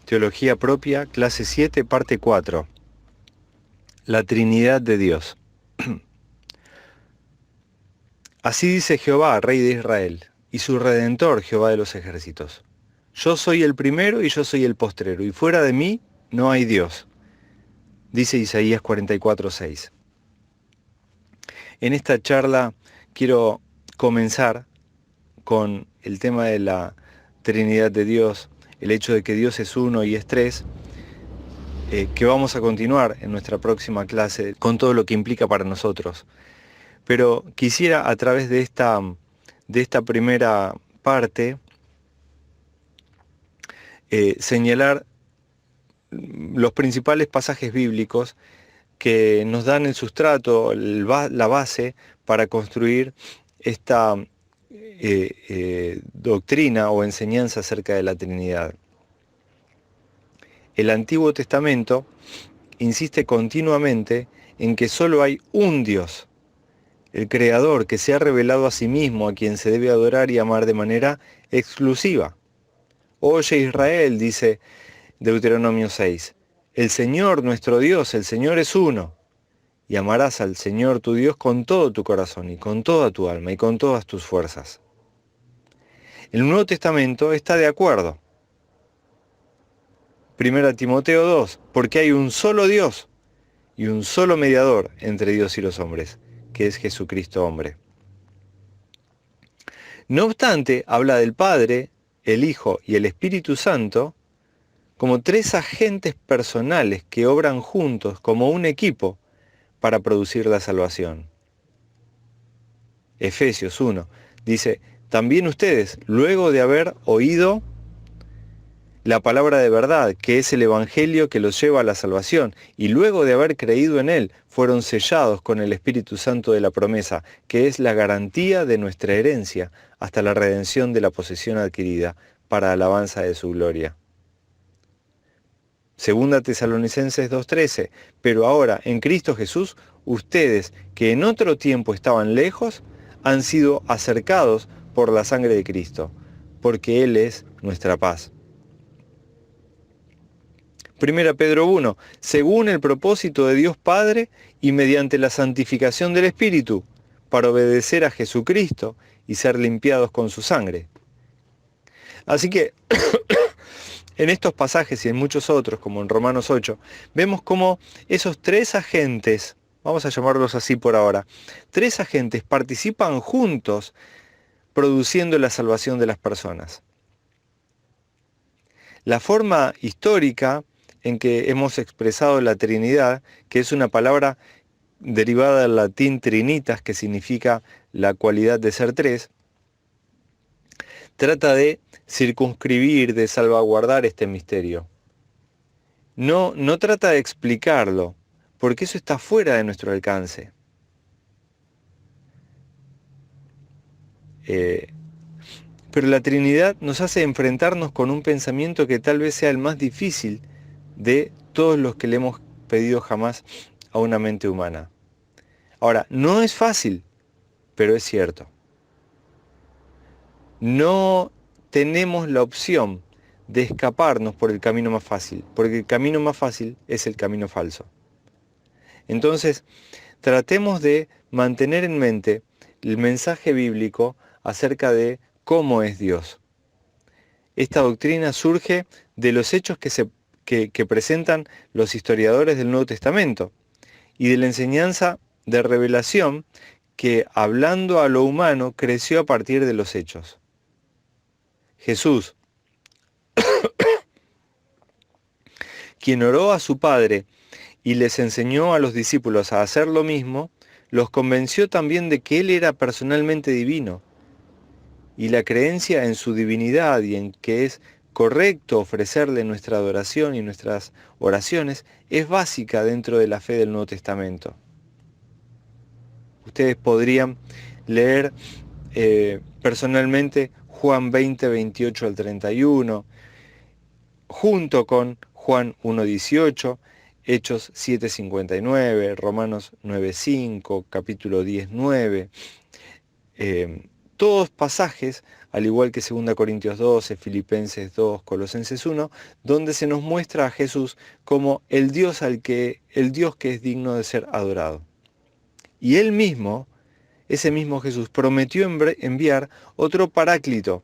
Teología propia, clase 7, parte 4. La Trinidad de Dios. Así dice Jehová, Rey de Israel, y su Redentor, Jehová de los ejércitos. Yo soy el primero y yo soy el postrero, y fuera de mí no hay Dios. Dice Isaías 44:6. En esta charla quiero comenzar con el tema de la Trinidad de Dios, el hecho de que Dios es uno y es tres, que vamos a continuar en nuestra próxima clase con todo lo que implica para nosotros. Pero quisiera a través de esta primera parte señalar los principales pasajes bíblicos que nos dan el sustrato, la base para construir esta doctrina o enseñanza acerca de la Trinidad. El Antiguo Testamento insiste continuamente en que solo hay un Dios, el Creador, que se ha revelado a sí mismo, a quien se debe adorar y amar de manera exclusiva. Oye Israel, dice Deuteronomio 6, el Señor nuestro Dios, el Señor es uno, y amarás al Señor tu Dios con todo tu corazón y con toda tu alma y con todas tus fuerzas. El Nuevo Testamento está de acuerdo. 1 Timoteo 2, porque hay un solo Dios y un solo mediador entre Dios y los hombres, que es Jesucristo hombre. No obstante, habla del Padre, el Hijo y el Espíritu Santo como tres agentes personales que obran juntos como un equipo para producir la salvación. Efesios 1 dice, también ustedes, luego de haber oído la palabra de verdad, que es el Evangelio que los lleva a la salvación, y luego de haber creído en él, fueron sellados con el Espíritu Santo de la promesa, que es la garantía de nuestra herencia, hasta la redención de la posesión adquirida, para alabanza de su gloria. Segunda Tesalonicenses 2:13, pero ahora en Cristo Jesús, ustedes que en otro tiempo estaban lejos, han sido acercados por la sangre de Cristo, porque Él es nuestra paz. 1 Pedro 1, según el propósito de Dios Padre y mediante la santificación del Espíritu, para obedecer a Jesucristo y ser limpiados con su sangre. Así que, en estos pasajes y en muchos otros, como en Romanos 8, vemos cómo esos tres agentes, vamos a llamarlos así por ahora, tres agentes participan juntos produciendo la salvación de las personas. La forma histórica en que hemos expresado la Trinidad, que es una palabra derivada del latín trinitas, que significa la cualidad de ser tres, trata de circunscribir, de salvaguardar este misterio. No trata de explicarlo, porque eso está fuera de nuestro alcance. Pero la Trinidad nos hace enfrentarnos con un pensamiento que tal vez sea el más difícil de todos los que le hemos pedido jamás a una mente humana. Ahora, no es fácil, pero es cierto. No tenemos la opción de escaparnos por el camino más fácil, porque el camino más fácil es el camino falso. Entonces, tratemos de mantener en mente el mensaje bíblico acerca de cómo es Dios. Esta doctrina surge de los hechos que presentan los historiadores del Nuevo Testamento y de la enseñanza de revelación que, hablando a lo humano, creció a partir de los hechos. Jesús, quien oró a su Padre y les enseñó a los discípulos a hacer lo mismo, los convenció también de que Él era personalmente divino, y la creencia en su divinidad y en que es correcto ofrecerle nuestra adoración y nuestras oraciones es básica dentro de la fe del Nuevo Testamento. Ustedes podrían leer personalmente Juan 20, 28 al 31, junto con Juan 1, 18, Hechos 7, 59, Romanos 9, 5, capítulo 10, 9, Todos pasajes, al igual que 2 Corintios 12, Filipenses 2, Colosenses 1, donde se nos muestra a Jesús como el Dios que es digno de ser adorado. Y él mismo, ese mismo Jesús, prometió enviar otro paráclito,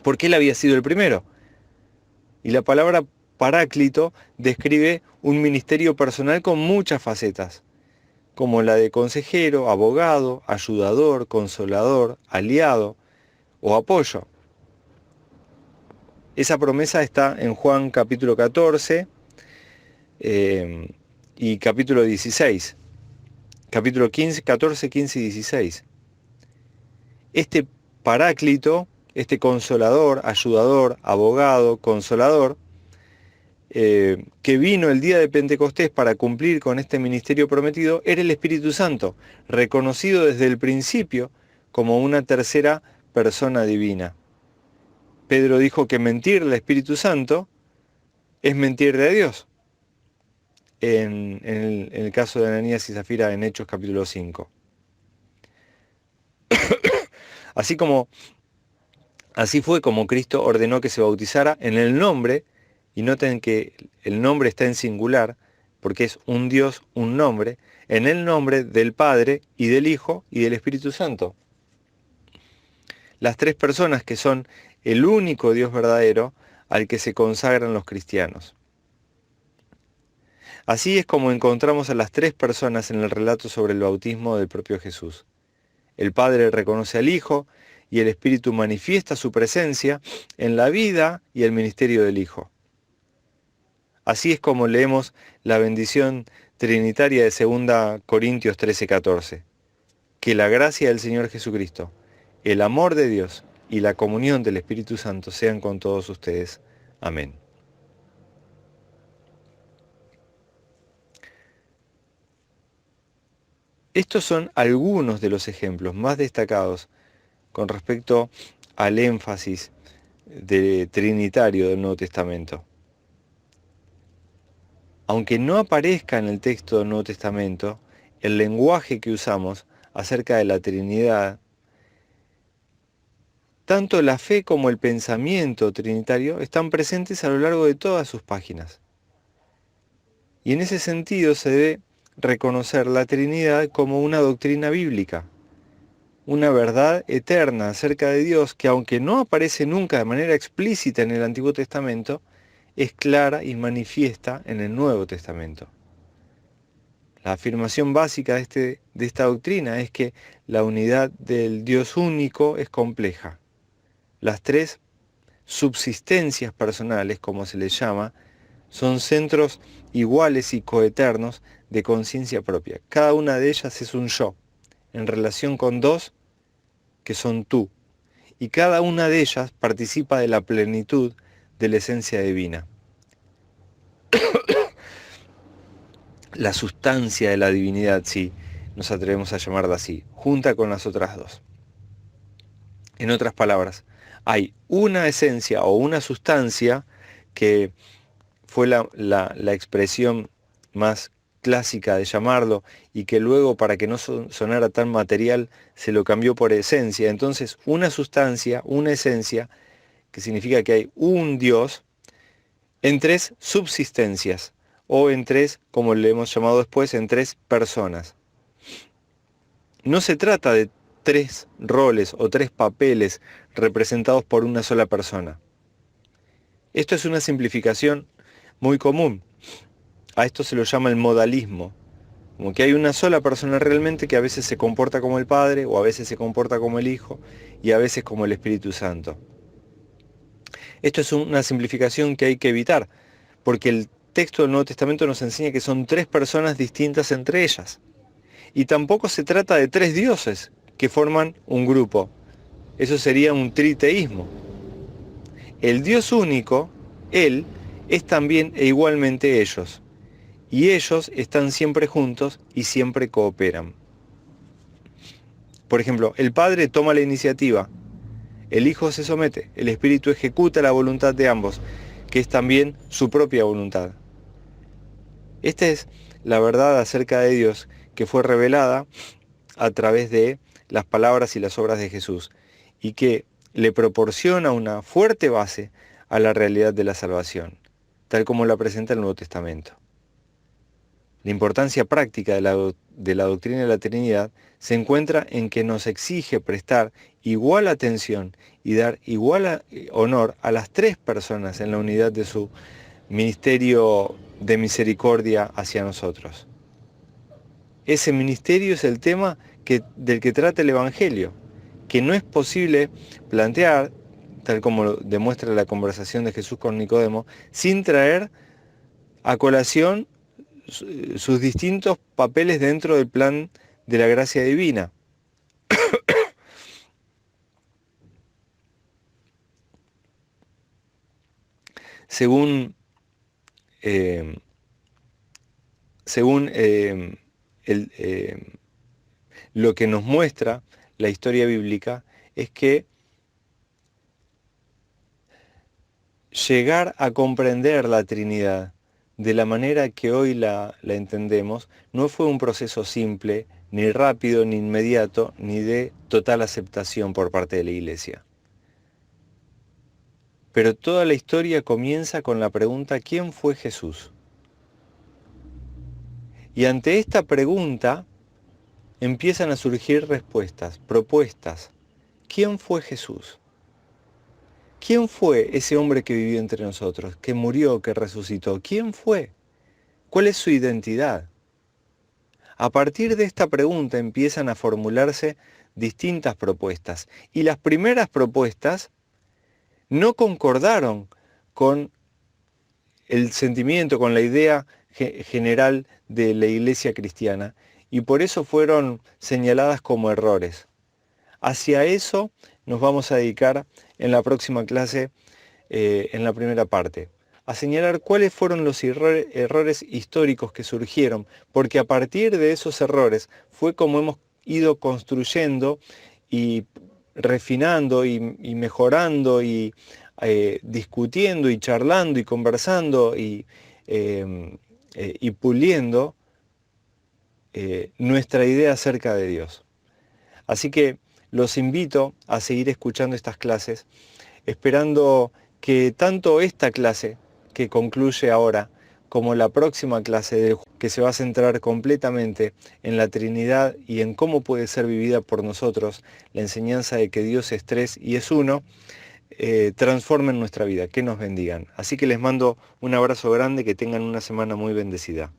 porque él había sido el primero. Y la palabra paráclito describe un ministerio personal con muchas facetas, como la de consejero, abogado, ayudador, consolador, aliado o apoyo. Esa promesa está en Juan capítulo 14 y capítulo 16. Capítulo 15, 14, 15 y 16. Este paráclito, este consolador, ayudador, abogado, consolador, que vino el día de Pentecostés para cumplir con este ministerio prometido, era el Espíritu Santo, reconocido desde el principio como una tercera persona divina. Pedro dijo que mentirle al Espíritu Santo es mentirle a Dios, en el caso de Ananías y Zafira en Hechos capítulo 5. Así fue como Cristo ordenó que se bautizara en el nombre, y noten que el nombre está en singular, porque es un Dios, un nombre, en el nombre del Padre y del Hijo y del Espíritu Santo. Las tres personas que son el único Dios verdadero al que se consagran los cristianos. Así es como encontramos a las tres personas en el relato sobre el bautismo del propio Jesús. El Padre reconoce al Hijo y el Espíritu manifiesta su presencia en la vida y el ministerio del Hijo. Así es como leemos la bendición trinitaria de 2 Corintios 13:14. Que la gracia del Señor Jesucristo, el amor de Dios y la comunión del Espíritu Santo sean con todos ustedes. Amén. Estos son algunos de los ejemplos más destacados con respecto al énfasis trinitario del Nuevo Testamento. Aunque no aparezca en el texto del Nuevo Testamento, el lenguaje que usamos acerca de la Trinidad, tanto la fe como el pensamiento trinitario están presentes a lo largo de todas sus páginas. Y en ese sentido se debe reconocer la Trinidad como una doctrina bíblica, una verdad eterna acerca de Dios que, aunque no aparece nunca de manera explícita en el Antiguo Testamento, es clara y manifiesta en el Nuevo Testamento. La afirmación básica de esta doctrina es que la unidad del Dios único es compleja. Las tres subsistencias personales, como se les llama, son centros iguales y coeternos de conciencia propia. Cada una de ellas es un yo, en relación con dos que son tú, y cada una de ellas participa de la plenitud de la esencia divina. La sustancia de la divinidad, si nos atrevemos a llamarla así, junta con las otras dos. En otras palabras, hay una esencia o una sustancia que fue la expresión más clásica de llamarlo, y que luego, para que no sonara tan material, se lo cambió por esencia. Entonces, una sustancia, una esencia, que significa que hay un Dios en tres subsistencias, o en tres, como le hemos llamado después, en tres personas. No se trata de tres roles o tres papeles representados por una sola persona. Esto es una simplificación muy común. A esto se lo llama el modalismo, como que hay una sola persona realmente que a veces se comporta como el Padre, o a veces se comporta como el Hijo, y a veces como el Espíritu Santo. Esto es una simplificación que hay que evitar, porque el texto del Nuevo Testamento nos enseña que son tres personas distintas entre ellas. Y tampoco se trata de tres dioses que forman un grupo. Eso sería un triteísmo. El Dios único, Él, es también e igualmente ellos. Y ellos están siempre juntos y siempre cooperan. Por ejemplo, el Padre toma la iniciativa, el Hijo se somete, el Espíritu ejecuta la voluntad de ambos, que es también su propia voluntad. Esta es la verdad acerca de Dios que fue revelada a través de las palabras y las obras de Jesús y que le proporciona una fuerte base a la realidad de la salvación, tal como la presenta el Nuevo Testamento. La importancia práctica de la doctrina de la Trinidad se encuentra en que nos exige prestar igual atención y dar igual honor a las tres personas en la unidad de su ministerio de misericordia hacia nosotros. Ese ministerio es el tema del que trata el Evangelio, que no es posible plantear, tal como lo demuestra la conversación de Jesús con Nicodemo, sin traer a colación sus distintos papeles dentro del plan de la gracia divina. Según lo que nos muestra la historia bíblica es que llegar a comprender la Trinidad de la manera que hoy la entendemos no fue un proceso simple, ni rápido, ni inmediato, ni de total aceptación por parte de la Iglesia. Pero toda la historia comienza con la pregunta: ¿quién fue Jesús? Y ante esta pregunta empiezan a surgir respuestas, propuestas. ¿Quién fue Jesús? ¿Quién fue ese hombre que vivió entre nosotros, que murió, que resucitó? ¿Quién fue? ¿Cuál es su identidad? A partir de esta pregunta empiezan a formularse distintas propuestas. Y las primeras propuestas no concordaron con el sentimiento, con la idea general de la Iglesia cristiana, y por eso fueron señaladas como errores. Hacia eso nos vamos a dedicar en la próxima clase, en la primera parte, a señalar cuáles fueron los errores históricos que surgieron, porque a partir de esos errores fue como hemos ido construyendo y refinando y mejorando y discutiendo y charlando y conversando y puliendo nuestra idea acerca de Dios. Así que los invito a seguir escuchando estas clases, esperando que tanto esta clase que concluye ahora, como la próxima clase que se va a centrar completamente en la Trinidad y en cómo puede ser vivida por nosotros la enseñanza de que Dios es tres y es uno, transformen nuestra vida, que nos bendigan. Así que les mando un abrazo grande, que tengan una semana muy bendecida.